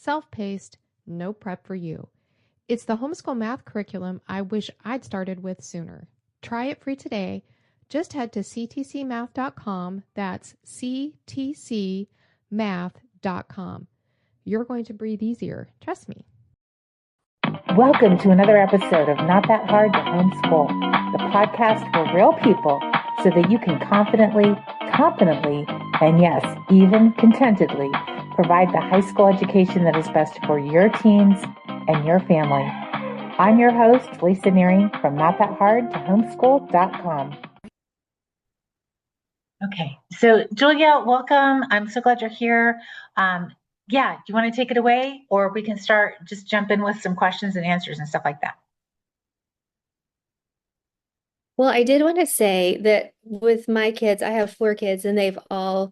self-paced, no prep for you. It's the homeschool math curriculum I wish I'd started with sooner. Try it free today. Just head to ctcmath.com. That's ctcmath.com. You're going to breathe easier. Trust me. Welcome to another episode of Not That Hard to Homeschool, the podcast for real people so that you can confidently, competently, and yes, even contentedly provide the high school education that is best for your teens and your family. I'm your host, Lisa Neary from NotThatHardToHomeschool.com. Okay, so Julia, welcome. I'm so glad you're here. Do you want to take it away, or we can just jump in with some questions and answers and stuff like that? Well, I did want to say that with my kids, I have 4 kids, and they've all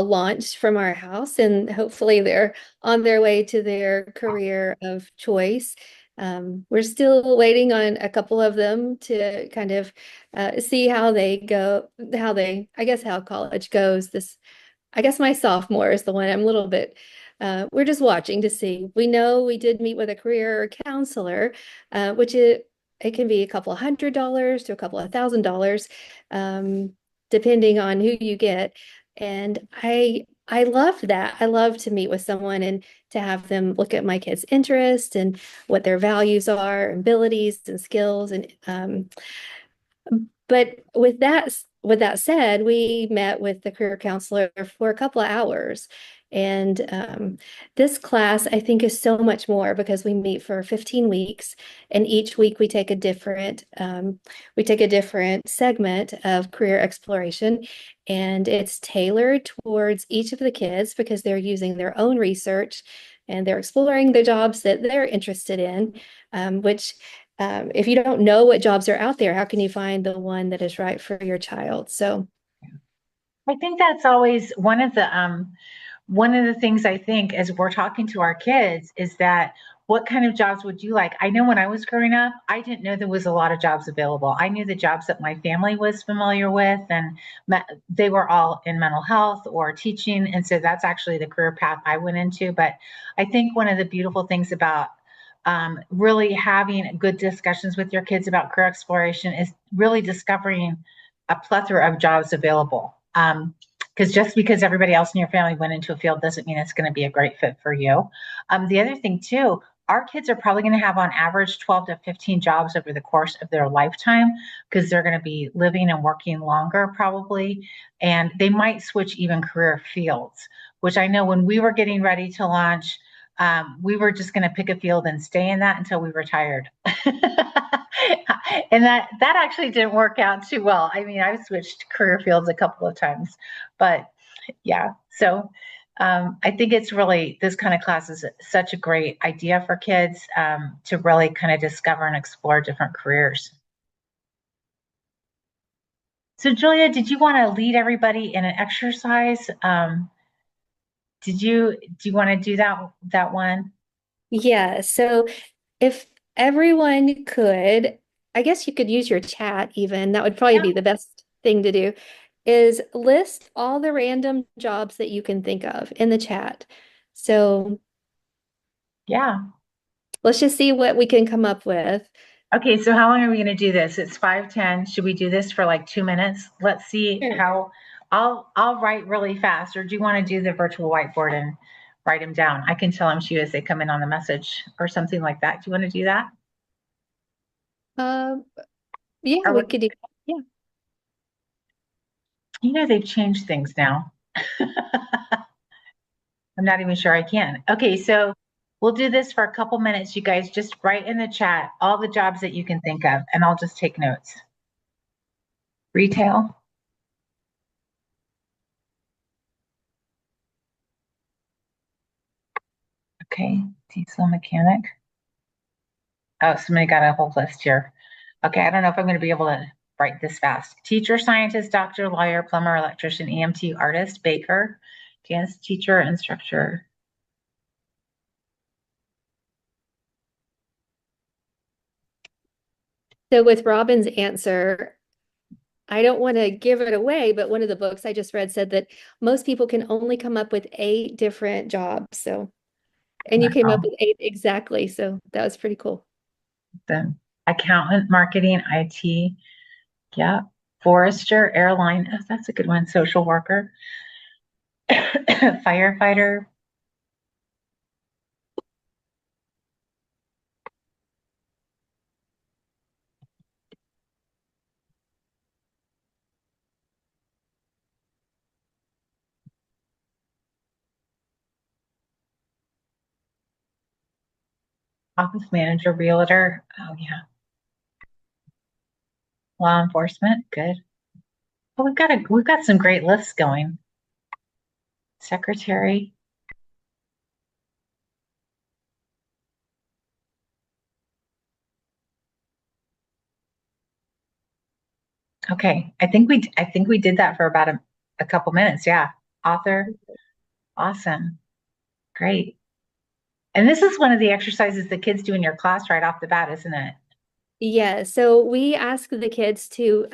launched from our house, and hopefully they're on their way to their career of choice. We're still waiting on a couple of them to kind of see how they go, I guess how college goes. I guess my sophomore is the one I'm a little bit. We're just watching to see. We know we did meet with a career counselor, which it can be a couple $100 to a couple of $1,000, depending on who you get. And I love that. I love to meet with someone and to have them look at my kids' interests and what their values are, abilities and skills. But with that said, we met with the career counselor for a couple of hours. And this class, I think, is so much more because we meet for 15 weeks, and each week we take a different segment of career exploration, and it's tailored towards each of the kids because they're using their own research and they're exploring the jobs that they're interested in, which if you don't know what jobs are out there, how can you find the one that is right for your child? So I think that's always one of the things I think as we're talking to our kids is that what kind of jobs would you like? I know when I was growing up, I didn't know there was a lot of jobs available. I knew the jobs that my family was familiar with, and they were all in mental health or teaching. And so that's actually the career path I went into. But I think one of the beautiful things about really having good discussions with your kids about career exploration is really discovering a plethora of jobs available. Because just because everybody else in your family went into a field doesn't mean it's going to be a great fit for you. The other thing too, our kids are probably going to have on average 12 to 15 jobs over the course of their lifetime because they're going to be living and working longer probably. And they might switch even career fields, which I know when we were getting ready to launch, we were just going to pick a field and stay in that until we retired. And that actually didn't work out too well. I mean, I've switched career fields a couple of times, but yeah. So I think it's really, this kind of class is such a great idea for kids to really kind of discover and explore different careers. So Julia, did you want to lead everybody in an exercise? Do you want to do that one? yeah, so if everyone could, I guess you could use your chat even, that would probably Yeah. be the best thing to do, is list all the random jobs that you can think of in the chat. So Yeah. let's just see what we can come up with. Okay, so how long are we going to do this? It's 5:10. Should we do this for like 2 minutes? Let's see Sure. how I'll write really fast, or do you want to do the virtual whiteboard and write them down? I can tell them to you as they come in on the message or something like that. Do you want to do that? Um, yeah, we Or could do, yeah. they've changed things now. I'm not even sure I can. Okay, so we'll do this for a couple minutes. You guys just write in the chat all the jobs that you can think of, and I'll just take notes. Retail. Okay, diesel mechanic. Oh, somebody got a whole list here. Okay, I don't know if I'm going to be able to write this fast. Teacher, scientist, doctor, lawyer, plumber, electrician, EMT, artist, baker, dance teacher, instructor. So with Robin's answer, I don't want to give it away, but one of the books I just read said that most people can only come up with 8 different jobs. So, and you came up Wow. with 8 exactly. So that was pretty cool. The accountant, marketing, IT, yeah, forester, airline. Oh, that's a good one. Social worker, firefighter. Office manager, realtor. Oh yeah. Law enforcement. Good. Well, we've got some great lists going. Secretary. Okay. I think we did that for about a couple minutes. Yeah. Author. Awesome. Great. And this is one of the exercises the kids do in your class right off the bat, isn't it? Yeah, so we ask the kids to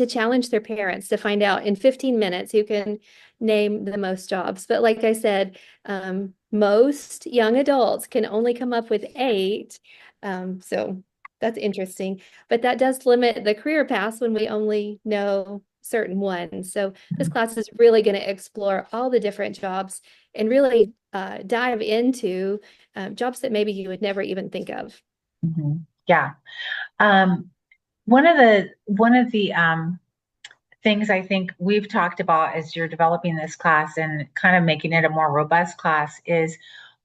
challenge their parents to find out in 15 minutes who can name the most jobs. But like I said, most young adults can only come up with 8. So that's interesting. But that does limit the career paths when we only know certain ones. So this class is really going to explore all the different jobs and really dive into jobs that maybe you would never even think of. Mhm. Yeah. Um, one of the things I think we've talked about as you're developing this class and kind of making it a more robust class is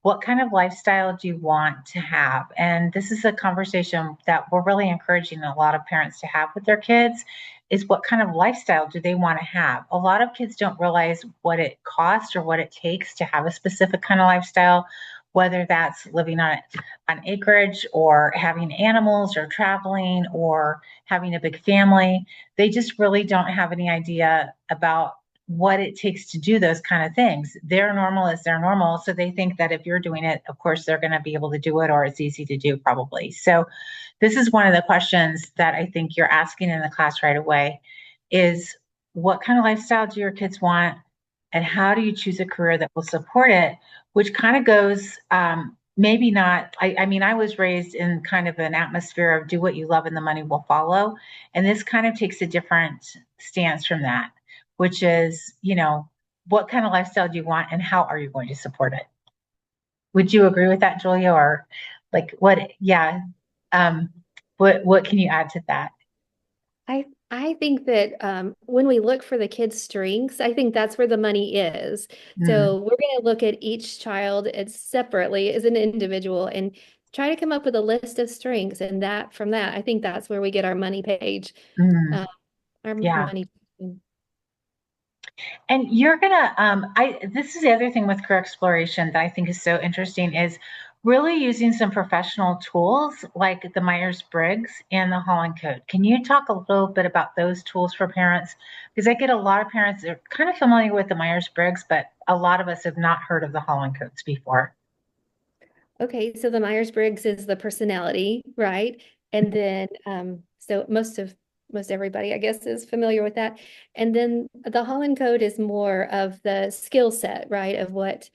what kind of lifestyle do you want to have? And this is a conversation that we're really encouraging a lot of parents to have with their kids is what kind of lifestyle do they want to have? A lot of kids don't realize what it costs or what it takes to have a specific kind of lifestyle, whether that's living on acreage or having animals or traveling or having a big family. They just really don't have any idea about what it takes to do those kind of things. Their normal is their normal. So they think that if you're doing it, of course, they're going to be able to do it or it's easy to do, probably. So this is one of the questions that I think you're asking in the class right away is what kind of lifestyle do your kids want? And how do you choose a career that will support it? Which kind of goes, maybe not. I mean, I was raised in kind of an atmosphere of do what you love and the money will follow. And this kind of takes a different stance from that, which is, what kind of lifestyle do you want and how are you going to support it? Would you agree with that, Julia? Or like what, yeah. Um, what can you add to that? I think that when we look for the kids' strengths, I think that's where the money is. Mm, So we're going to look at each child as separately as an individual and try to come up with a list of strengths. And that from that, I think that's where we get our money page, mm, uh, our yeah. money. And you're gonna, this is the other thing with career exploration that I think is so interesting is really using some professional tools like the Myers-Briggs and the Holland Code. Can you talk a little bit about those tools for parents? Because I get a lot of parents that are kind of familiar with the Myers-Briggs, but a lot of us have not heard of the Holland Codes before. Okay, so the Myers-Briggs is the personality, right? And then so most everybody, I guess, is familiar with that. And then the Holland Code is more of the skill set, right? Of what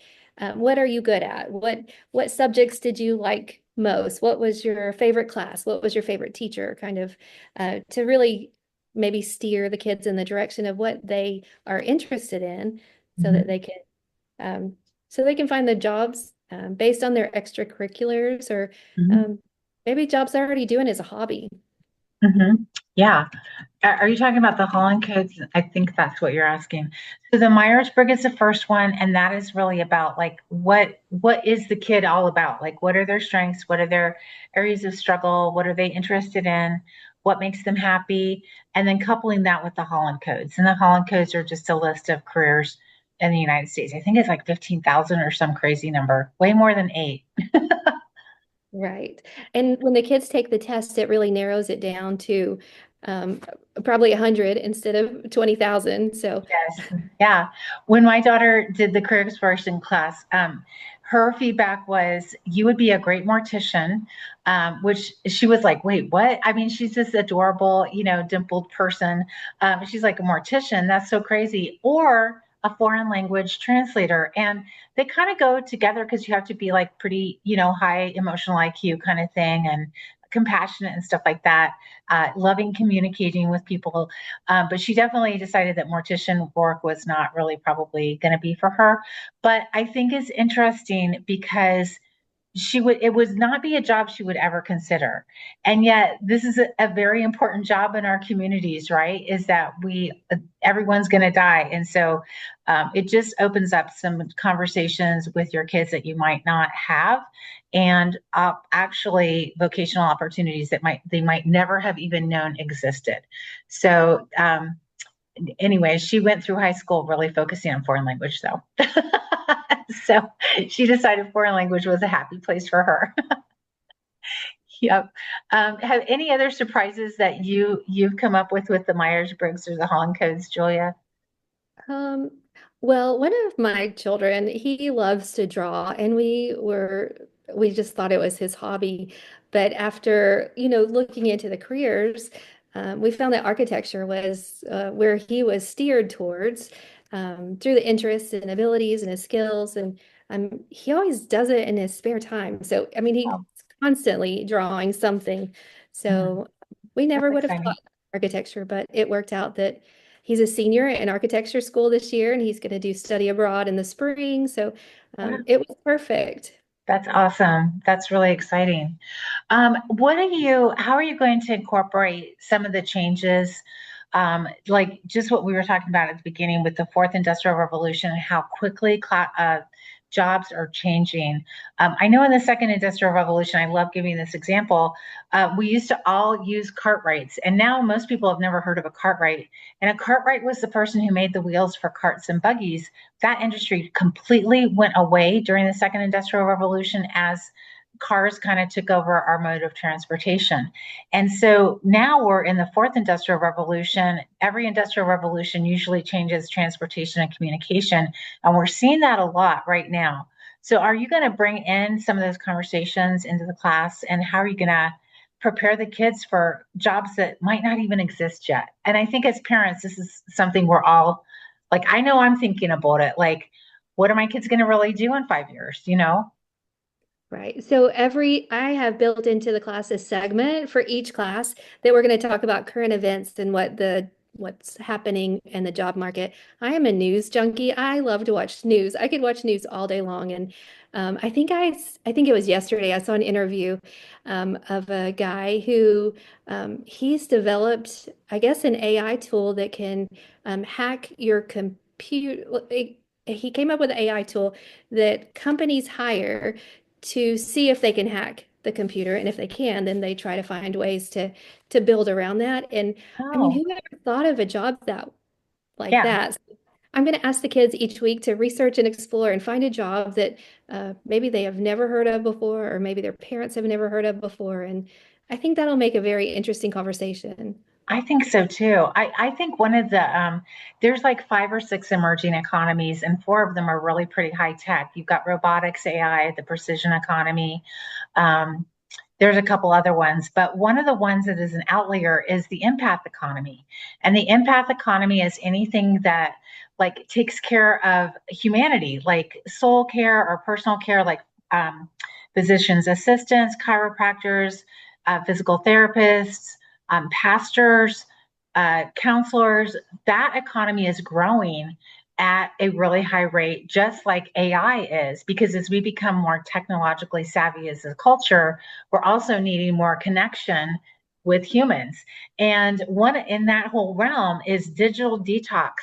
are you good at? What subjects did you like most? What was your favorite class? What was your favorite teacher? Kind of to really maybe steer the kids in the direction of what they are interested in so that Mhm, they can find the jobs based on their extracurriculars or mhm, um, maybe jobs they're already doing as a hobby. mhm. Yeah. Are you talking about the Holland codes? I think that's what you're asking. So the Myers-Briggs is the first one, and that is really about like what is the kid all about? Like what are their strengths? What are their areas of struggle? What are they interested in? What makes them happy? And then coupling that with the Holland codes. And the Holland codes are just a list of careers in the United States. I think it's like 15,000 or some crazy number, way more than 8. Right. And when the kids take the test, it really narrows it down to um, probably 100 instead of 20,000. So, Yes. Yeah. When my daughter did the career exploration class, her feedback was, you would be a great mortician, which she was like, wait, what? I mean, she's this adorable, dimpled person. She's like, a mortician, that's so crazy. Or a foreign language translator. And they kind of go together because you have to be like pretty, high emotional IQ kind of thing, and compassionate and stuff like that, loving communicating with people. But she definitely decided that mortician work was not really probably going to be for her. But I think it's interesting because it would not be a job she would ever consider. And yet this is a very important job in our communities, right? Is that everyone's going to die. And so it just opens up some conversations with your kids that you might not have, and actually vocational opportunities that they might never have even known existed. So anyway, she went through high school really focusing on foreign language, though. So she decided foreign language was a happy place for her. Yep. Have any other surprises that you've come up with the Myers-Briggs or the Holland Codes, Julia? Um, well, one of my children, he loves to draw, and we just thought it was his hobby. But after, looking into the careers, we found that architecture was where he was steered towards through the interests and abilities and his skills. And he always does it in his spare time. So, I mean, he's Oh, constantly drawing something. mhm. So we That's never would have exciting. thought architecture, but it worked out that he's a senior in architecture school this year, and he's going to do study abroad in the spring. So Wow, it was perfect. that's awesome. That's really exciting. How are you going to incorporate some of the changes, like just what we were talking about at the beginning with the fourth industrial revolution and how quickly jobs are changing? I know in the second industrial revolution, I love giving this example. We used to all use cartwrights, and now most people have never heard of a cartwright. And a cartwright was the person who made the wheels for carts and buggies. That industry completely went away during the second industrial revolution as cars kind of took over our mode of transportation. And so now we're in the fourth industrial revolution. Every industrial revolution usually changes transportation and communication. And we're seeing that a lot right now. So are you going to bring in some of those conversations into the class? And how are you going to prepare the kids for jobs that might not even exist yet? And I think as parents, this is something we're all like, I know I'm thinking about it. Like, what are my kids going to really do in 5 years? Right. So I have built into the class a segment for each class that we're going to talk about current events and what's happening in the job market. I am a news junkie. I love to watch news. I could watch news all day long. And I think it was yesterday, I saw an interview of a guy who he's developed, I guess, an AI tool that can hack your computer. He came up with an AI tool that companies hire to see if they can hack the computer, and if they can, then they try to find ways to build around that. And I mean, Oh, who ever thought of a job that like yeah. that? So I'm going to ask the kids each week to research and explore and find a job that maybe they have never heard of before, or maybe their parents have never heard of before. And I think that'll make a very interesting conversation. I think so too. I think one of there's like 5 or 6 emerging economies, and 4 of them are really pretty high tech. You've got robotics, AI, the precision economy. Um, there's a couple other ones, but one of the ones that is an outlier is the empath economy. And the empath economy is anything that like takes care of humanity, like soul care or personal care, like physicians assistants, chiropractors, physical therapists, pastors, counselors. That economy is growing at a really high rate, just like AI is, because as we become more technologically savvy as a culture, we're also needing more connection with humans. And one in that whole realm is digital detox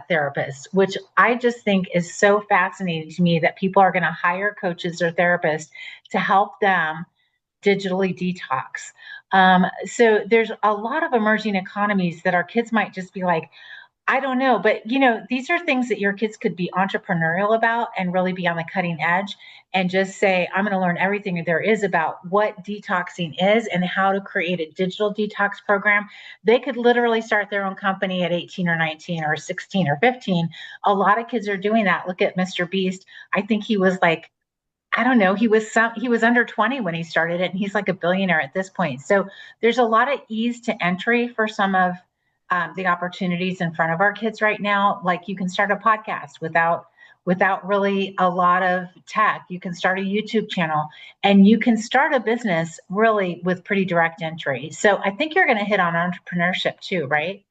therapists, which I just think is so fascinating to me that people are going to hire coaches or therapists to help them digitally detox. So there's a lot of emerging economies that our kids might just be like, I don't know, but these are things that your kids could be entrepreneurial about and really be on the cutting edge and just say, I'm going to learn everything there is about what detoxing is and how to create a digital detox program. They could literally start their own company at 18 or 19 or 16 or 15. A lot of kids are doing that. Look at Mr. Beast. I think he was like I don't know, he was under 20 when he started it, and he's like a billionaire at this point. So there's a lot of ease to entry for some of the opportunities in front of our kids right now. Like you can start a podcast without really a lot of tech. You can start a YouTube channel, and you can start a business really with pretty direct entry. So I think you're going to hit on entrepreneurship too, right?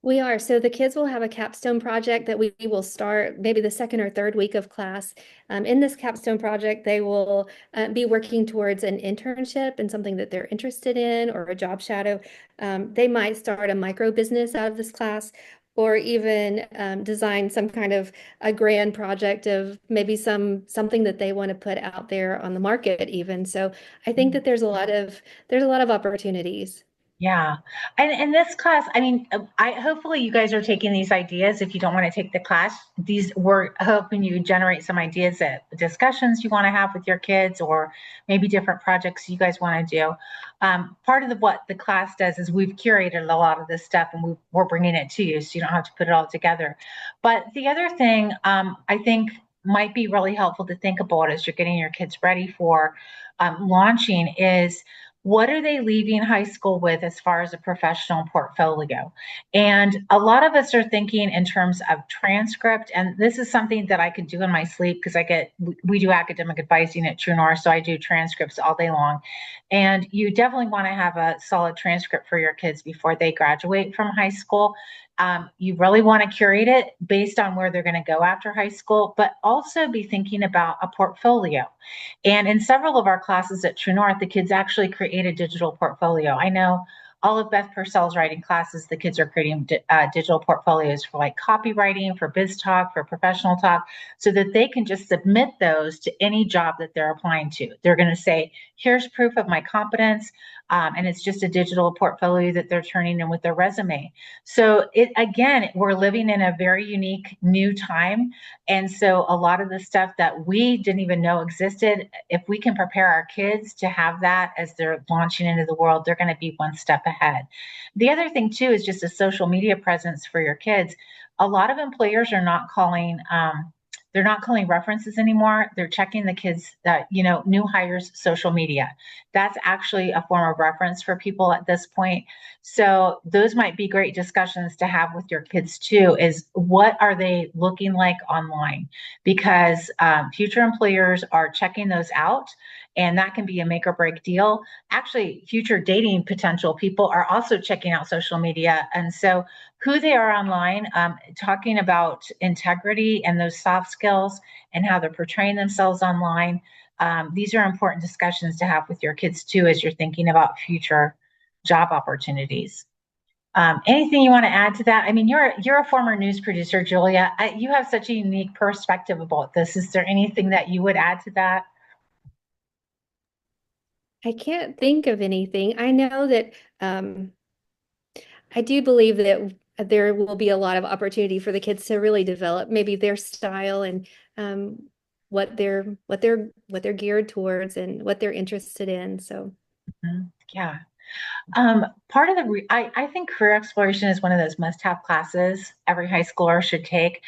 We are. So the kids will have a capstone project that we will start maybe the second or third week of class. In this capstone project, they will be working towards an internship and something that they're interested in, or a job shadow. They might start a micro business out of this class, or even design some kind of a grand project of maybe something that they want to put out there on the market even. So I think that there's a lot of opportunities. Yeah. And in this class, I mean, I hopefully you guys are taking these ideas. If you don't want to take the class, these we're helping you generate some ideas that discussions you want to have with your kids, or maybe different projects you guys want to do. Part of what the class does is we've curated a lot of this stuff, and we're bringing it to you, so you don't have to put it all together. But the other thing I think might be really helpful to think about as you're getting your kids ready for launching is, what are they leaving high school with as far as a professional portfolio? And a lot of us are thinking in terms of transcript. And this is something that I could do in my sleep, because we do academic advising at True North. So I do transcripts all day long. And you definitely want to have a solid transcript for your kids before they graduate from high school. You really want to curate it based on where they're going to go after high school, but also be thinking about a portfolio. And in several of our classes at True North, the kids actually create a digital portfolio. I know all of Beth Purcell's writing classes, the kids are creating digital portfolios for like copywriting, for biz talk, for professional talk, so that they can just submit those to any job that they're applying to. They're going to say, here's proof of my competence. And it's just a digital portfolio that they're turning in with their resume. So we're living in a very unique new time. And so a lot of the stuff that we didn't even know existed, if we can prepare our kids to have that as they're launching into the world, they're going to be one step ahead. The other thing too is just a social media presence for your kids. A lot of employers are not calling they're not calling references anymore. They're checking the kids that, new hires' social media. That's actually a form of reference for people at this point. So those might be great discussions to have with your kids too, is what are they looking like online? Because future employers are checking those out, and that can be a make or break deal. Actually, future dating potential people are also checking out social media. And so who they are online, talking about integrity and those soft skills and how they're portraying themselves online. These are important discussions to have with your kids too, as you're thinking about future job opportunities. Anything you want to add to that? I mean, you're a former news producer, Julia. You have such a unique perspective about this. Is there anything that you would add to that? I can't think of anything. I know that I do believe that there will be a lot of opportunity for the kids to really develop maybe their style and what they're geared towards and what they're interested in. So Yeah. Part of I think career exploration is one of those must-have classes every high schooler should take.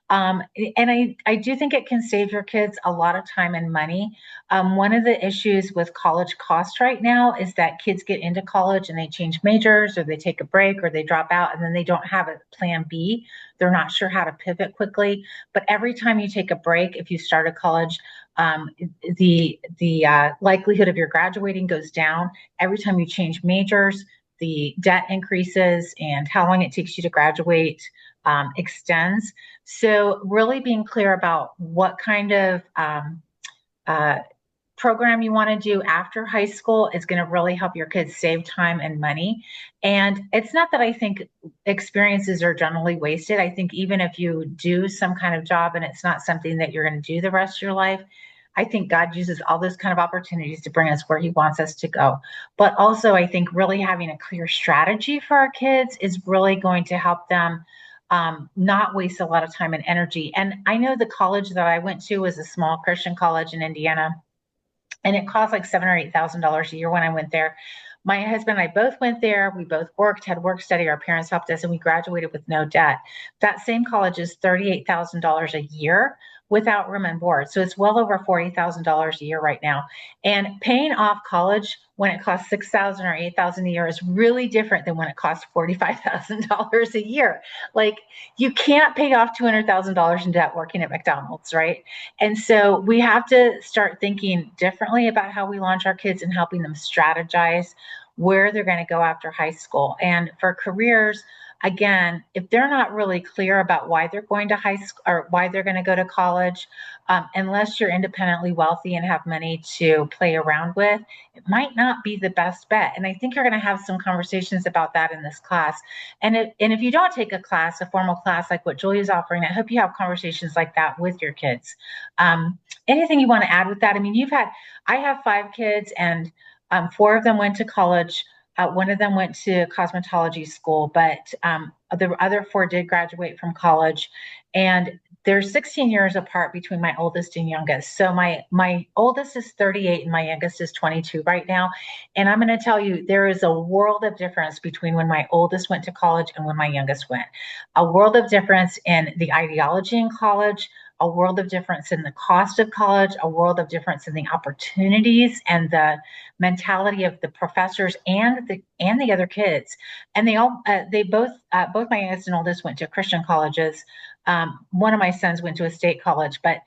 And I do think it can save your kids a lot of time and money. One of the issues with college cost right now is that kids get into college and they change majors, or they take a break, or they drop out, and then they don't have a plan B. They're not sure how to pivot quickly. But every time you take a break, if you start a college, the likelihood of your graduating goes down. Every time you change majors, the debt increases, and how long it takes you to graduate extends. So really being clear about what kind of program you want to do after high school is going to really help your kids save time and money. And it's not that I think experiences are generally wasted. I think even if you do some kind of job and it's not something that you're going to do the rest of your life, I think God uses all those kind of opportunities to bring us where he wants us to go. But also, I think really having a clear strategy for our kids is really going to help them not waste a lot of time and energy. And I know the college that I went to was a small Christian college in Indiana, and it cost like $7,000 or $8,000 a year when I went there. My husband and I both went there. We both worked, had work study. Our parents helped us, and we graduated with no debt. That same college is $38,000 a year, without room and board. So it's well over $40,000 a year right now. And paying off college when it costs $6,000 or $8,000 a year is really different than when it costs $45,000 a year. Like, you can't pay off $200,000 in debt working at McDonald's, right? And so we have to start thinking differently about how we launch our kids and helping them strategize where they're going to go after high school. And for careers, again, if they're not really clear about why they're going to high school or why they're going to go to college, unless you're independently wealthy and have money to play around with, it might not be the best bet. And I think you're going to have some conversations about that in this class. And if you don't take a class, a formal class like what Julia's offering, I hope you have conversations like that with your kids. Anything you want to add with that? I mean, I have 5 kids, and 4 of them went to college. One of them went to cosmetology school, but the other 4 did graduate from college. And they're 16 years apart between my oldest and youngest. So my oldest is 38 and my youngest is 22 right now. And I'm going to tell you, there is a world of difference between when my oldest went to college and when my youngest went. A world of difference in the ideology in college, a world of difference in the cost of college, a world of difference in the opportunities and the mentality of the professors and the other kids. And both my youngest and oldest went to Christian colleges. One of my sons went to a state college, but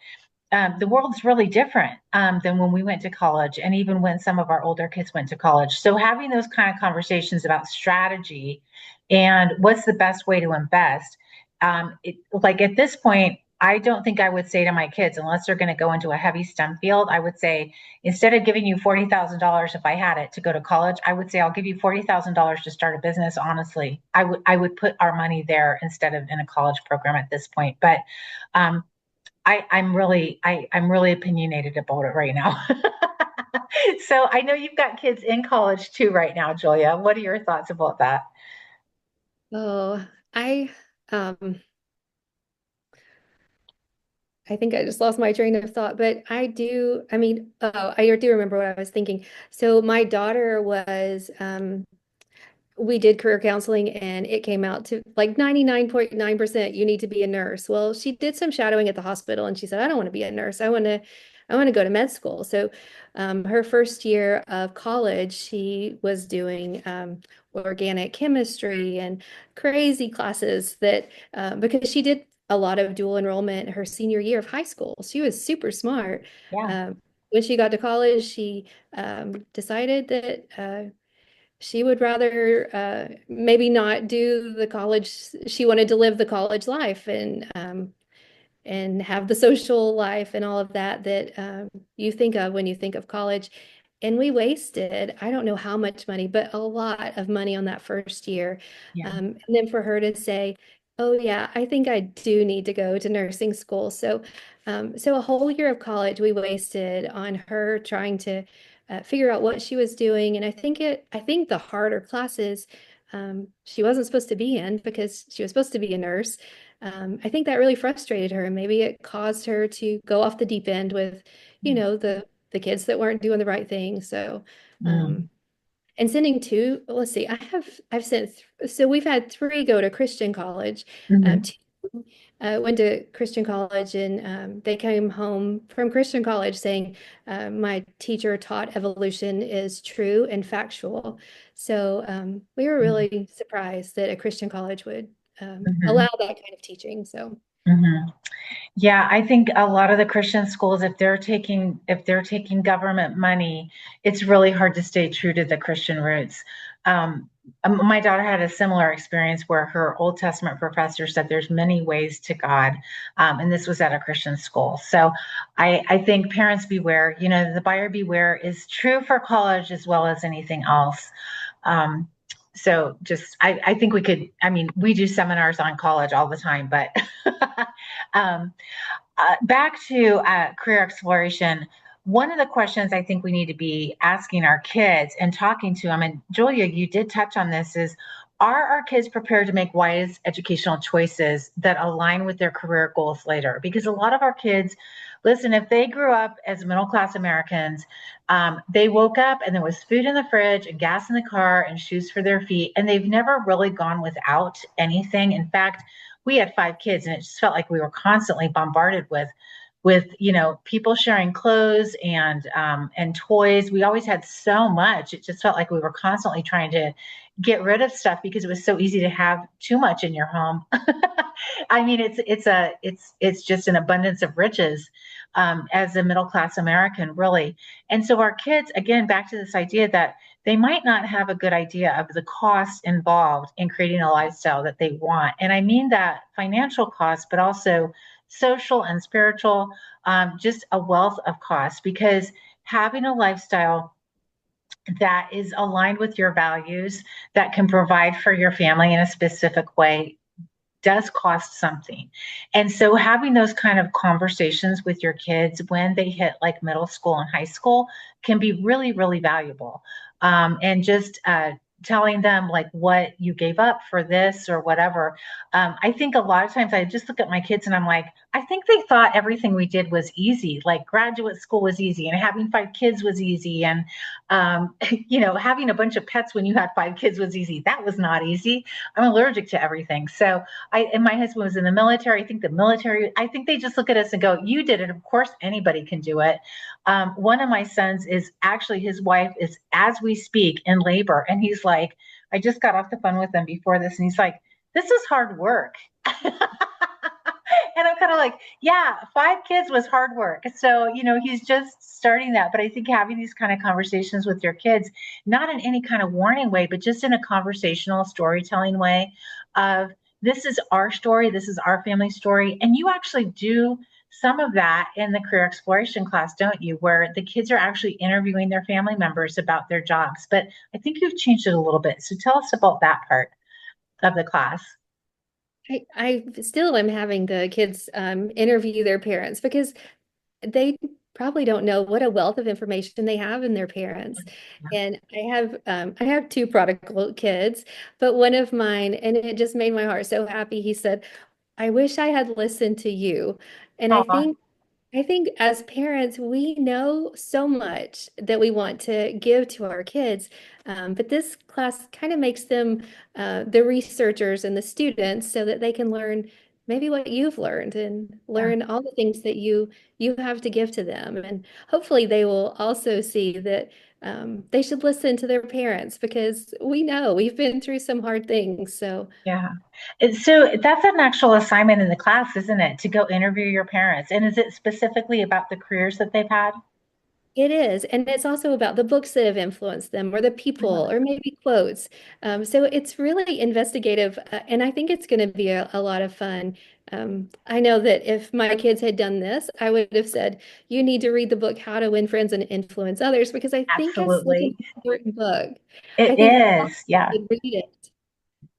the world's really different than when we went to college, and even when some of our older kids went to college. So having those kind of conversations about strategy and what's the best way to invest, like at this point, I don't think I would say to my kids, unless they're going to go into a heavy STEM field, I would say, instead of giving you $40,000 if I had it to go to college, I would say, I'll give you $40,000 to start a business. Honestly, I would put our money there instead of in a college program at this point. But I'm really opinionated about it right now. So I know you've got kids in college too right now, Julia. What are your thoughts about that? Oh, um I think I just lost my train of thought, but I mean, oh, I do remember what I was thinking. So my daughter we did career counseling and it came out to like 99.9% you need to be a nurse. Well, she did some shadowing at the hospital and she said, I don't want to be a nurse. I want to go to med school. So her first year of college, she was doing organic chemistry and crazy classes that because she did a lot of dual enrollment her senior year of high school. She was super smart. Yeah. When she got to college, she decided that she would rather maybe not do the college. She wanted to live the college life and have the social life and all of that you think of when you think of college. And we wasted, I don't know how much money, but a lot of money on that first year. Yeah. And then for her to say, oh yeah, I think I do need to go to nursing school. So a whole year of college we wasted on her trying to figure out what she was doing. And I think the harder classes she wasn't supposed to be in because she was supposed to be a nurse. I think that really frustrated her, and maybe it caused her to go off the deep end with, the kids that weren't doing the right thing. So, Mm. and sending two, let's see, I've sent, so we've had 3 go to Christian college. Mhm. 2 went to Christian college, and they came home from Christian college saying, my teacher taught evolution is true and factual. So we were Mhm. really surprised that a Christian college would Mhm. allow that kind of teaching. So. Mhm. Yeah, I think a lot of the Christian schools, if they're taking government money, it's really hard to stay true to the Christian roots. Um, my daughter had a similar experience where her Old Testament professor said there's many ways to God, and this was at a Christian school. So I think parents beware. The buyer beware is true for college as well as anything else. Um, so I think we do seminars on college all the time, but um, back to career exploration. One of the questions I think we need to be asking our kids and talking to them, and Julia, you did touch on this, is are our kids prepared to make wise educational choices that align with their career goals later? Because a lot of our kids, listen, if they grew up as middle class Americans, they woke up and there was food in the fridge and gas in the car and shoes for their feet, and they've never really gone without anything. In fact, we had 5 kids and it just felt like we were constantly bombarded with with, people sharing clothes and toys. We always had so much. It just felt like we were constantly trying to get rid of stuff because it was so easy to have too much in your home. I mean, it's just an abundance of riches, as a middle class American, really. And so our kids, again, back to this idea that they might not have a good idea of the cost involved in creating a lifestyle that they want. And I mean that financial cost, but also social and spiritual, just a wealth of costs, because having a lifestyle that is aligned with your values, that can provide for your family in a specific way, does cost something. And so having those kind of conversations with your kids when they hit like middle school and high school can be really, really valuable. And just telling them like what you gave up for this or whatever. I think a lot of times I just look at my kids and I'm like, I think they thought everything we did was easy, like graduate school was easy and having 5 kids was easy. And, having a bunch of pets when you had 5 kids was easy. That was not easy. I'm allergic to everything. So and my husband was in the military. I think they just look at us and go, you did it. Of course, anybody can do it. One of my sons is actually, his wife is, as we speak, in labor. And he's like, I just got off the phone with him before this. And he's like, this is hard work. And I'm kind of like, yeah, 5 kids was hard work. So, he's just starting that. But I think having these kind of conversations with your kids, not in any kind of warning way, but just in a conversational storytelling way of, this is our story, this is our family story. And you actually do some of that in the career exploration class, don't you? Where the kids are actually interviewing their family members about their jobs. But I think you've changed it a little bit. So tell us about that part of the class. I still am having the kids interview their parents because they probably don't know what a wealth of information they have in their parents. And I have 2 prodigal kids, but one of mine, and it just made my heart so happy. He said, I wish I had listened to you. And Aw, I think as parents, we know so much that we want to give to our kids, but this class kind of makes them the researchers and the students so that they can learn maybe what you've learned and yeah. learn all the things that you have to give to them. And hopefully they will also see that they should listen to their parents because we know we've been through some hard things. So Yeah. So that's an actual assignment in the class, isn't it? To go interview your parents. And is it specifically about the careers that they've had? it is. And it's also about the books that have influenced them or the I love people it. or maybe quotes. So it's really investigative. And I think it's going to be a lot of fun. I know that if my kids had done this, I would have said, you need to read the book, How to Win Friends and Influence Others, because I think it's such an Absolutely. important book. I It think all is. Yeah. should read it.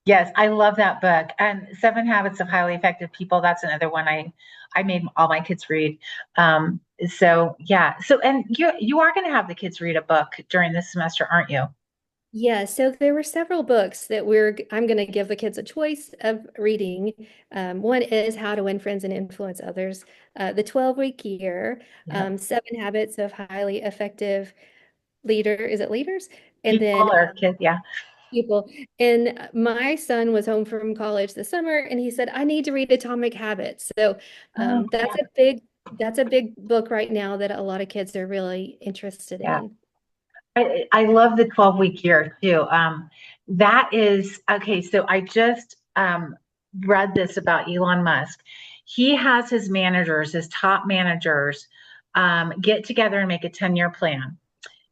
Yes, I love that book. And 7 Habits of Highly Effective People, that's another one I made all my kids read. So yeah. So and you are going to have the kids read a book during this semester, aren't you? Yeah, so there were several books that I'm going to give the kids a choice of reading. One is How to Win Friends and Influence Others, The 12-Week Year, Yeah. 7 Habits of Highly Effective Leader. Is it leaders? And then People or kids, yeah. people. And my son was home from college this summer, and he said, "I need to read Atomic Habits." So Oh, that's a big book right now that a lot of kids are really interested yeah. in. I love the 12-week year too. That is okay. So I just read this about Elon Musk. He has his managers, his top managers, get together and make a 10-year plan.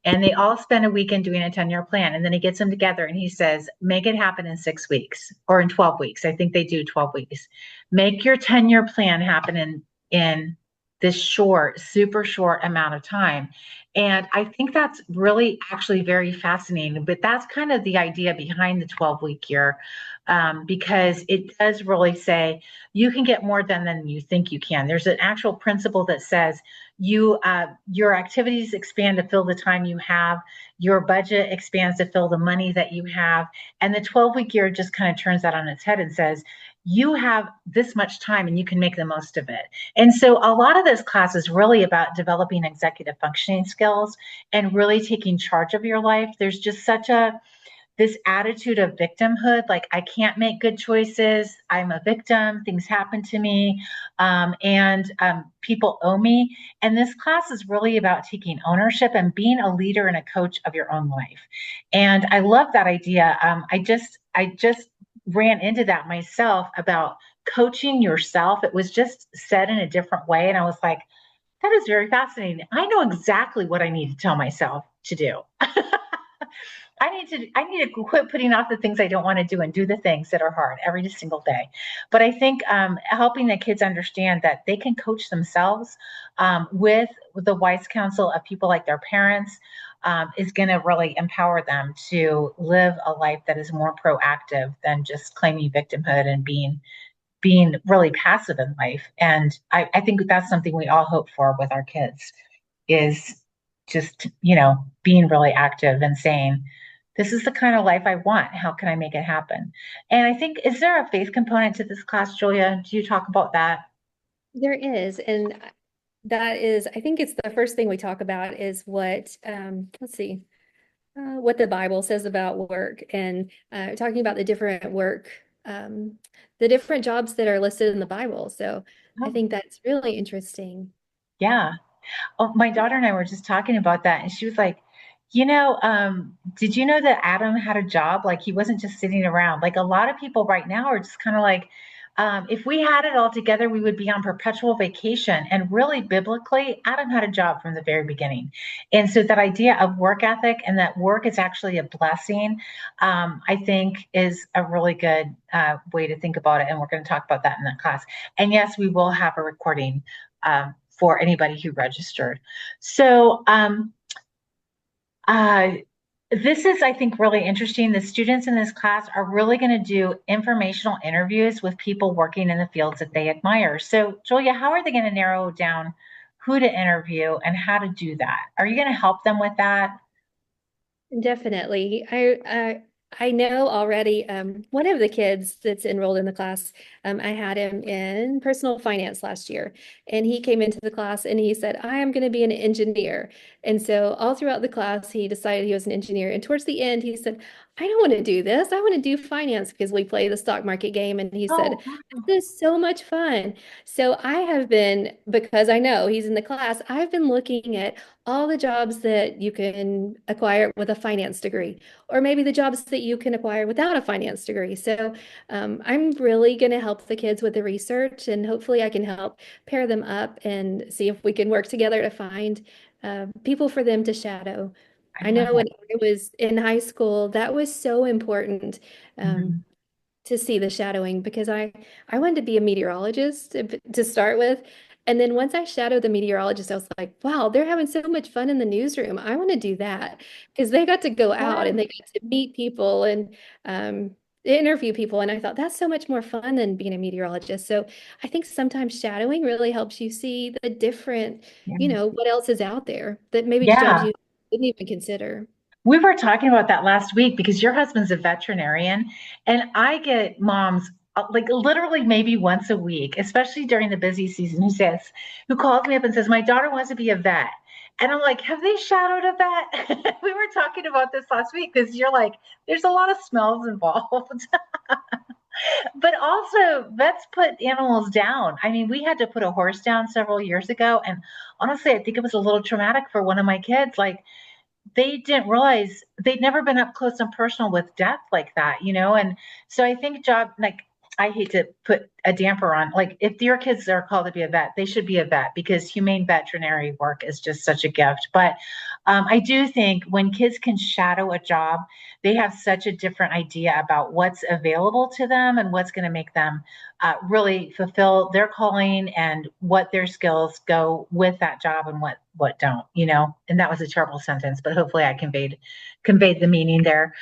And they all spend a weekend doing a 10-year plan. And then he gets them together and he says, make it happen in 6 weeks or in 12 weeks. I think they do 12 weeks. Make your 10-year plan happen in this short, super short amount of time. And I think that's really actually very fascinating. But that's kind of the idea behind the 12-week year, because it does really say you can get more done than you think you can. There's an actual principle that says your activities expand to fill the time you have, your budget expands to fill the money that you have, and the 12-week year just kind of turns that on its head and says you have this much time and you can make the most of it. And so a lot of this class is really about developing executive functioning skills and really taking charge of your life. There's just such a this attitude of victimhood, like I can't make good choices. I'm a victim. Things happen to me, and people owe me. And this class is really about taking ownership and being a leader and a coach of your own life. And I love that idea. I just ran into that myself about coaching yourself. It was just said in a different way, and I was like, that is very fascinating. I know exactly what I need to tell myself to do. I need to quit putting off the things I don't want to do and do the things that are hard every single day. But I think helping the kids understand that they can coach themselves with the wise counsel of people like their parents is going to really empower them to live a life that is more proactive than just claiming victimhood and being really passive in life. And I think that's something we all hope for with our kids is just, being really active and saying, this is the kind of life I want. How can I make it happen? And I think, is there a faith component to this class, Julia? Do you talk about that? There is, and that is, I think it's the first thing we talk about is what, let's see, what the Bible says about work and talking about the different jobs that are listed in the Bible. So I Oh, think that's really interesting. yeah. Oh, my daughter and I were just talking about that, and she was like, did you know that Adam had a job? Like he wasn't just sitting around. Like a lot of people right now are just kind of like, if we had it all together, we would be on perpetual vacation. And really, biblically, Adam had a job from the very beginning. And so that idea of work ethic and that work is actually a blessing, I think is a really good way to think about it. And we're going to talk about that in that class. And yes, we will have a recording for anybody who registered. So uh, this is, I think, really interesting. The students in this class are really going to do informational interviews with people working in the fields that they admire. So, Julia, how are they going to narrow down who to interview and how to do that? Are you going to help them with that? Definitely. I know already one of the kids that's enrolled in the class, I had him in personal finance last year, and he came into the class and he said, I am going to be an engineer. And so all throughout the class, he decided he was an engineer. And towards the end, he said, I don't want to do this. I want to do finance because we play the stock market game. And he said, Oh, wow. this is so much fun. So I have been, because I know he's in the class, I've been looking at all the jobs that you can acquire with a finance degree, or maybe the jobs that you can acquire without a finance degree. So I'm really going to help the kids with the research, and hopefully I can help pair them up and see if we can work together to find people for them to shadow. I I love know when it. I was in high school, that was so important. Um, Mhm. to see the shadowing because I wanted to be a meteorologist to start with. And then once I shadowed the meteorologist, I was like, wow, they're having so much fun in the newsroom. I want to do that because they got to go out and Yes. they got to meet people and interview people. And I thought that's so much more fun than being a meteorologist. So I think sometimes shadowing really helps you see the different, Yeah. what else is out there that maybe jobs Yeah. you didn't even consider. We were talking about that last week because your husband's a veterinarian, and I get moms like literally maybe once a week, especially during the busy season, who calls me up and says, my daughter wants to be a vet. And I'm like, have they shadowed a vet? We were talking about this last week because you're like, there's a lot of smells involved. But also, vets put animals down. I mean, we had to put a horse down several years ago. And honestly, I think it was a little traumatic for one of my kids. Like, they didn't realize they'd never been up close and personal with death like that. And so I think I hate to put a damper on, like if your kids are called to be a vet, they should be a vet because humane veterinary work is just such a gift. But I do think when kids can shadow a job, they have such a different idea about what's available to them and what's going to make them really fulfill their calling and what their skills go with that job and what don't. And that was a terrible sentence, but hopefully I conveyed the meaning there.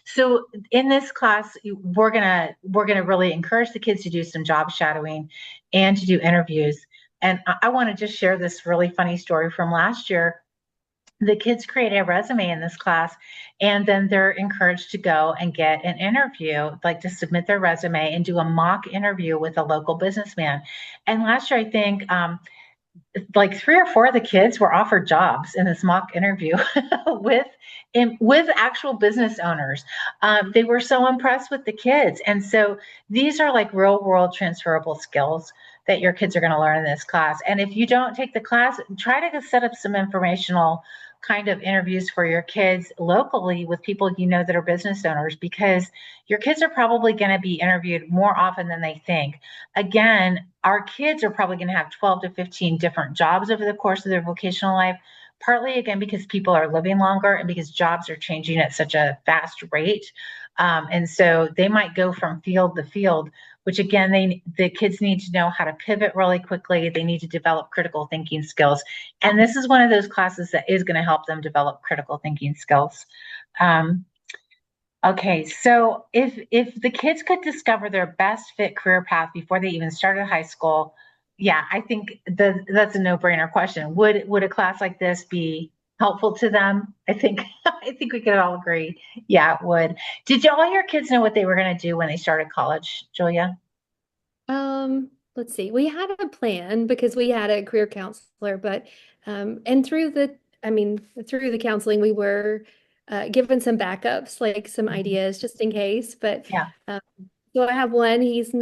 So in this class, we're gonna really encourage the kids to do some job shadowing and to do interviews. And I want to just share this really funny story from last year. The kids create a resume in this class, and then they're encouraged to go and get an interview, like to submit their resume and do a mock interview with a local businessman. And last year, I think like 3 or 4 of the kids were offered jobs in this mock interview with with actual business owners. They were so impressed with the kids, and so these are like real world transferable skills that your kids are going to learn in this class. And if you don't take the class, try to set up some informational kind of interviews for your kids locally with people you know that are business owners, because your kids are probably going to be interviewed more often than they think. Again, our kids are probably going to have 12 to 15 different jobs over the course of their vocational life, partly again because people are living longer and because jobs are changing at such a fast rate. And so they might go from field to field, which again, the kids need to know how to pivot really quickly. They need to develop critical thinking skills. And this is one of those classes that is going to help them develop critical thinking skills. Okay, so if the kids could discover their best fit career path before they even started high school, yeah, I think that's a no-brainer question. Would a class like this be helpful to them? I think I think we could all agree. Yeah, it would. Did all your kids know what they were going to do when they started college, Julia? Let's see. We had a plan because we had a career counselor, but and through the counseling, we were given some backups, like some Mhm. ideas just in case. But Yeah. um, so I have one. He's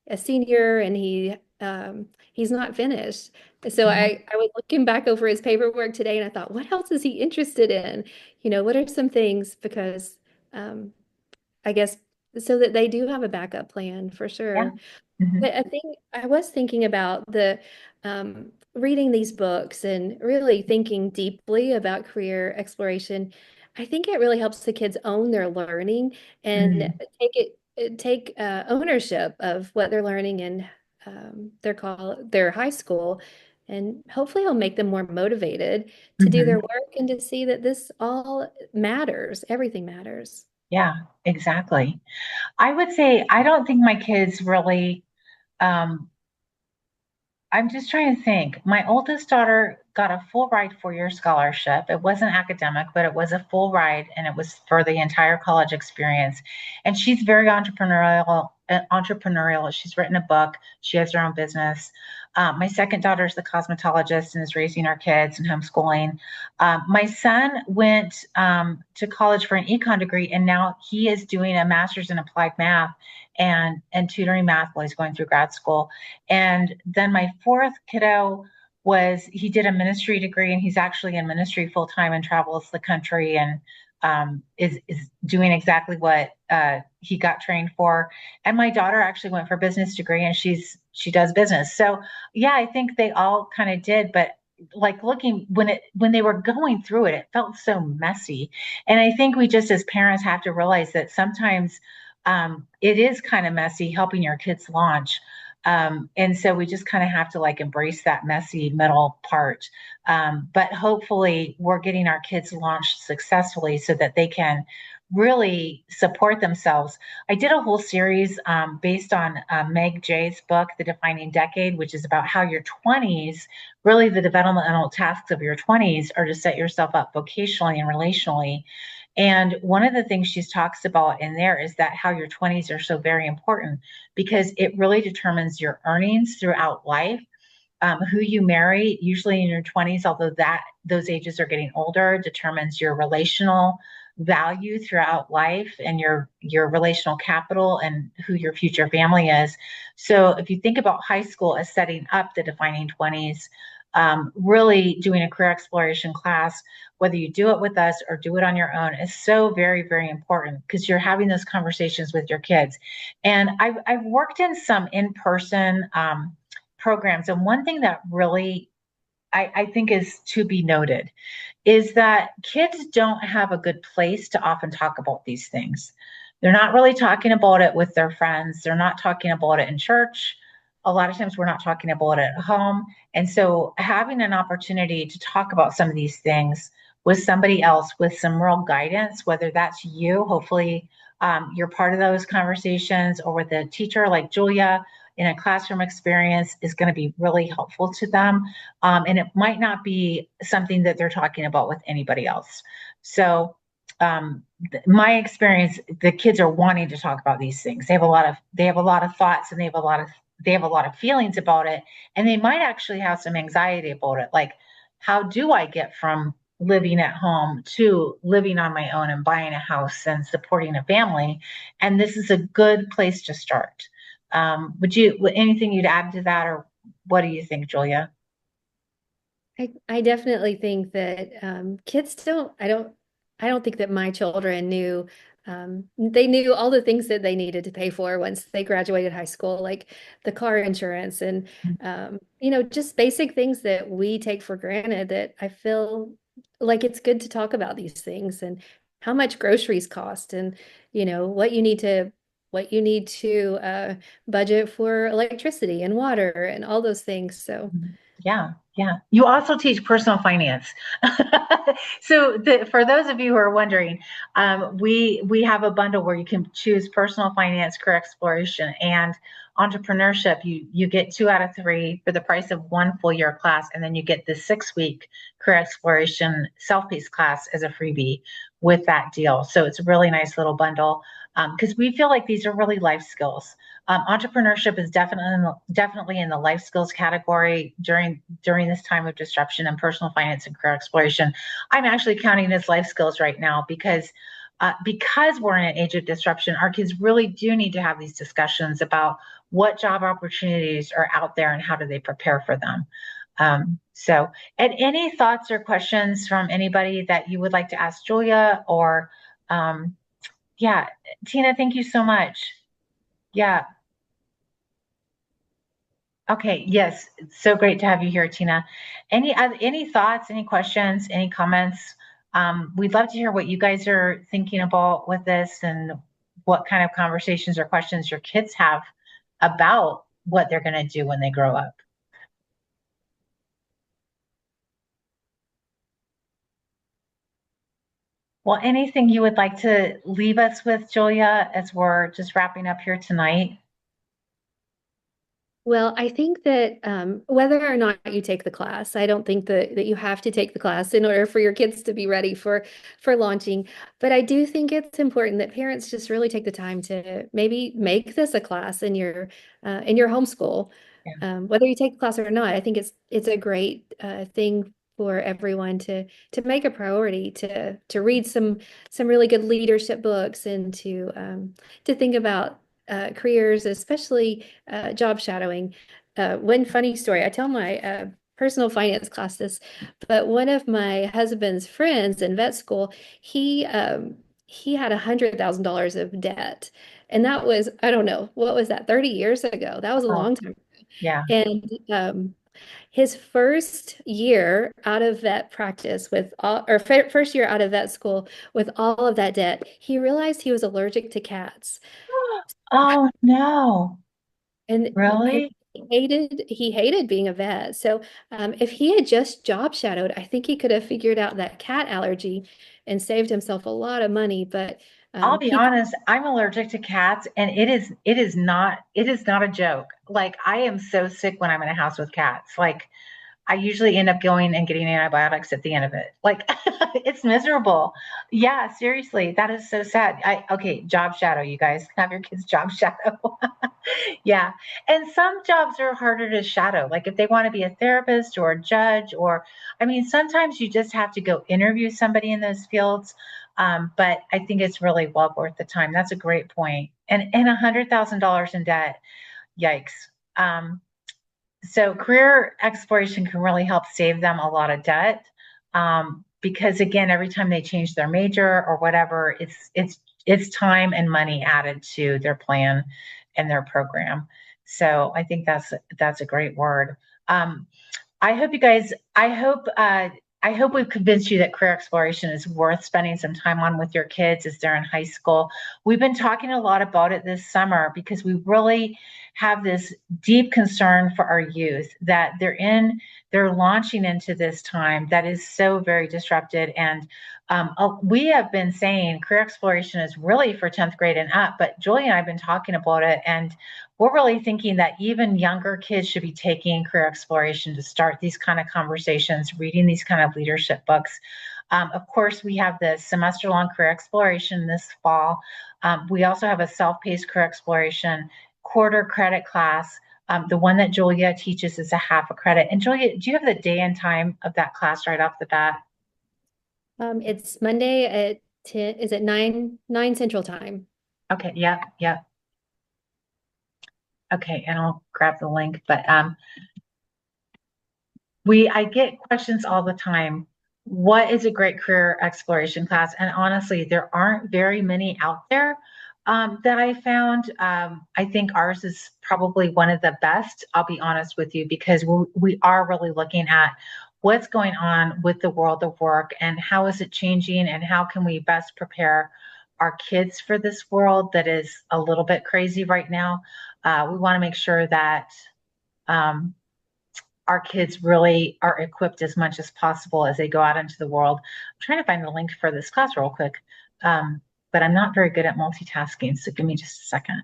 a senior and he's not finished. So Mhm. I was looking back over his paperwork today and I thought, what else is he interested in? What are some things? Because um, I guess so that they do have a backup plan for Yeah. sure. Mhm. But I think I was thinking about the reading these books and really thinking deeply about career exploration. I think it really helps the kids own their learning and Mhm. take ownership of what they're learning in their high school, and hopefully it'll make them more motivated to do their Mhm. work and to see that this all matters. Everything matters. Yeah, exactly. I would say I don't think my kids really um, I'm just trying to think. My oldest daughter got a full ride 4-year scholarship. It wasn't academic, but it was a full ride and it was for the entire college experience. And she's very entrepreneurial. She's written a book. She has her own business. My second daughter is the cosmetologist and is raising our kids and homeschooling. My son went to college for an econ degree, and now he is doing a master's in applied math and tutoring math while he's going through grad school. And then my fourth kiddo he did a ministry degree, and he's actually in ministry full time and travels the country and is doing exactly what he got trained for. And my daughter actually went for a business degree, and she does business. So yeah, I think they all kind of did, but like looking when they were going through it, it felt so messy. And I think we just as parents have to realize that sometimes it is kind of messy helping your kids launch. And so we just kind of have to like embrace that messy middle part. But hopefully we're getting our kids launched successfully so that they can really support themselves. I did a whole series based on Meg Jay's book, The Defining Decade, which is about how your 20s, really the developmental tasks of your 20s are to set yourself up vocationally and relationally. And one of the things she talks about in there is that how your 20s are so very important because it really determines your earnings throughout life. Who you marry, usually in your 20s, although those ages are getting older, determines your relational value throughout life and your relational capital and who your future family is. So if you think about high school as setting up the defining 20s, really doing a career exploration class, whether you do it with us or do it on your own, is so very, very important because you're having those conversations with your kids. And I've worked in some in-person programs. And one thing that really I think is to be noted is that kids don't have a good place to often talk about these things. They're not really talking about it with their friends. They're not talking about it in church. A lot of times we're not talking about it at home. And so having an opportunity to talk about some of these things with somebody else with some real guidance, whether that's you, hopefully you're part of those conversations, or with a teacher like Julia in a classroom experience, is going to be really helpful to them. And it might not be something that they're talking about with anybody else. So my experience, the kids are wanting to talk about these things. They have a lot of thoughts, and they have a lot of they have a lot of feelings about it, and they might actually have some anxiety about it. Like, how do I get from living at home to living on my own and buying a house and supporting a family? And this is a good place to start. Anything you'd add to that, or what do you think, Julia? I definitely think that kids don't, I don't think that my children knew, they knew all the things that they needed to pay for once they graduated high school, like the car insurance and, just basic things that we take for granted that I feel like it's good to talk about these things and how much groceries cost and, what you need to budget for electricity and water and all those things. So. Yeah, yeah. You also teach personal finance. So for those of you who are wondering, we have a bundle where you can choose personal finance, career exploration, and entrepreneurship. You get 2 out of 3 for the price of one full year class, and then you get the 6-week career exploration self-paced class as a freebie with that deal. So it's a really nice little bundle because we feel like these are really life skills. Entrepreneurship is definitely in the life skills category during this time of disruption, and personal finance and career exploration I'm actually counting as life skills right now because we're in an age of disruption. Our kids really do need to have these discussions about what job opportunities are out there and how do they prepare for them. And any thoughts or questions from anybody that you would like to ask Julia, or yeah, Tina, thank you so much. Yeah. Okay. Yes. It's so great to have you here, Tina. Any thoughts, any questions, any comments? We'd love to hear what you guys are thinking about with this and what kind of conversations or questions your kids have about what they're going to do when they grow up. Well, anything you would like to leave us with, Julia, as we're just wrapping up here tonight? Well, I think that whether or not you take the class, I don't think that you have to take the class in order for your kids to be ready for launching. But I do think it's important that parents just really take the time to maybe make this a class in your homeschool. Yeah. Whether you take the class or not, I think it's a great thing for everyone to make a priority to read some really good leadership books and to think about careers, especially job shadowing. One funny story, I tell my personal finance class this, but one of my husband's friends in vet school, he had $100,000 of debt. And that was, I don't know, what was that, 30 years ago? That was a Oh, long time ago. yeah. And his first year out of vet practice with all, or first year out of vet school with all of that debt, he realized he was allergic to cats. Oh, no. And Really? he hated being a vet. So if he had just job shadowed, I think he could have figured out that cat allergy and saved himself a lot of money. But I'll be he honest, I'm allergic to cats, and it is not a joke. Like, I am so sick when I'm in a house with cats. Like, I usually end up going and getting antibiotics at the end of it. Like, it's miserable. Yeah, seriously, that is so sad. Okay, job shadow, you guys. Have your kids job shadow. Yeah. And some jobs are harder to shadow. Like, if they want to be a therapist or a judge, or I mean, sometimes you just have to go interview somebody in those fields. But I think it's really well worth the time. That's a great point. And $100,000 in debt. Yikes. Um, so career exploration can really help save them a lot of debt, because again, every time they change their major or whatever, it's time and money added to their plan and their program. So I think that's a great word. Um, I hope you guys, I hope we've convinced you that career exploration is worth spending some time on with your kids as they're in high school. We've been talking a lot about it this summer because we really have this deep concern for our youth that they're launching into this time that is so very disrupted. And we have been saying career exploration is really for 10th grade and up, but Julie and I have been talking about it, and we're really thinking that even younger kids should be taking career exploration to start these kind of conversations, reading these kind of leadership books. Of course, we have the semester-long career exploration this fall. We also have a self-paced career exploration quarter credit class The one that Julia teaches is a half a credit. And Julia, do you have the day and time of that class right off the bat? It's Monday at 10, is it 9 Central Time? Okay, yeah, yeah. Okay, and I'll grab the link. But I get questions all the time. What is a great career exploration class? And honestly, there aren't very many out there that I found. I think ours is probably one of the best, I'll be honest with you, because we are really looking at what's going on with the world of work and how is it changing and how can we best prepare our kids for this world that is a little bit crazy right now. We want to make sure that um, our kids really are equipped as much as possible as they go out into the world. I'm trying to find the link for this class real quick, but I'm not very good at multitasking, so give me just a second.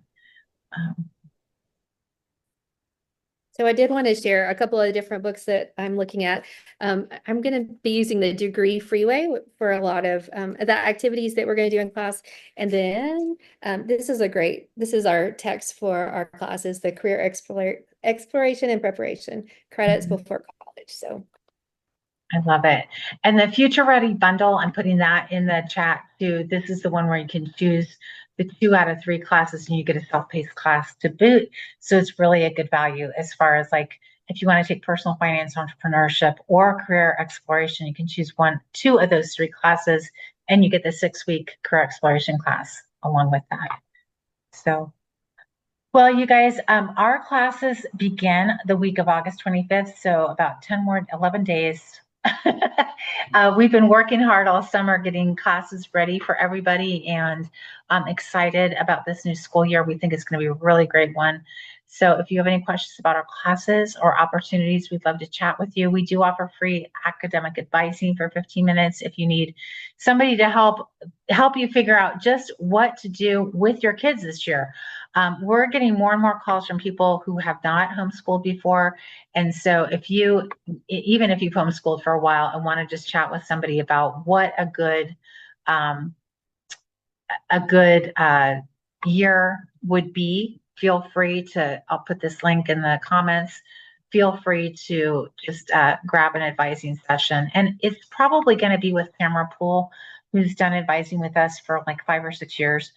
So I did want to share a couple of different books that I'm looking at. I'm going to be using the Degree Freeway for a lot of the activities that we're going to do in class. And then this is our text for our classes, the Career Exploration and Preparation Credits before college. So I love it. And the Future Ready bundle, I'm putting that in the chat too. This is the one where you can choose the 2 out of 3 classes and you get a self-paced class to boot. So it's really a good value as far as like if you want to take personal finance, entrepreneurship, or career exploration, you can choose 2 of those 3 classes and you get the 6-week career exploration class along with that. So, well, you guys, our classes begin the week of August 25th. So about 11 days. We've been working hard all summer getting classes ready for everybody, and I'm excited about this new school year. We think it's going to be a really great one. So if you have any questions about our classes or opportunities, we'd love to chat with you. We do offer free academic advising for 15 minutes if you need somebody to help you figure out just what to do with your kids this year. We're getting more and more calls from people who have not homeschooled before. And so even if you've homeschooled for a while and want to just chat with somebody about what a good year would be, feel free to, I'll put this link in the comments. Feel free to just grab an advising session. And it's probably going to be with Tamara Poole, who's done advising with us for like 5 or 6 years.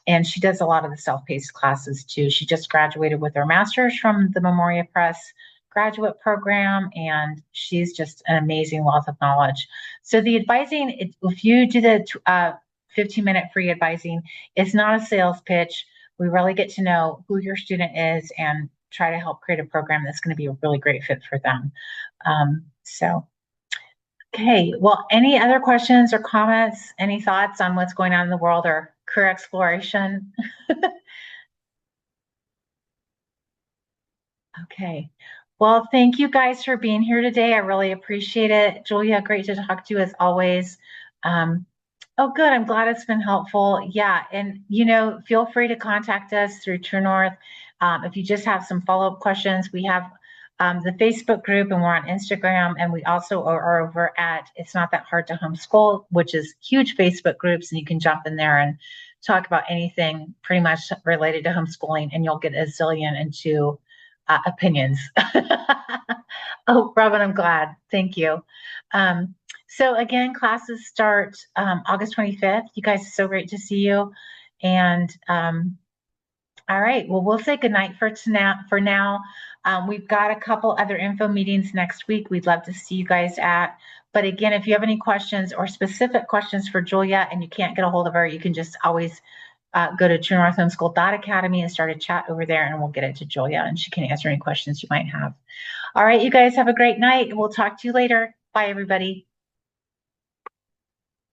And she does a lot of the self-paced classes too. She just graduated with her master's from the Memoria Press graduate program, and she's just an amazing wealth of knowledge. So the advising, if you do the 15-minute free advising, it's not a sales pitch. We really get to know who your student is and try to help create a program that's going to be a really great fit for them. Okay, well, any other questions or comments, any thoughts on what's going on in the world or career exploration? Okay, well, thank you guys for being here today. I really appreciate it. Julia, great to talk to you as always. Oh, good. I'm glad it's been helpful. Yeah. And, feel free to contact us through True North. If you just have some follow-up questions, we have the Facebook group and we're on Instagram. And we also are over at It's Not That Hard to Homeschool, which is huge Facebook groups. And you can jump in there and talk about anything pretty much related to homeschooling and you'll get a zillion and 2 opinions. Oh, Robin, I'm glad. Thank you. So again, classes start August 25th. You guys, it's so great to see you. And all right, well, we'll say goodnight for now. We've got a couple other info meetings next week we'd love to see you guys at. But again, if you have any questions or specific questions for Julia and you can't get a hold of her, you can just always go to truenorthhomeschool.academy and start a chat over there and we'll get it to Julia and she can answer any questions you might have. All right, you guys have a great night. We'll talk to you later. Bye, everybody.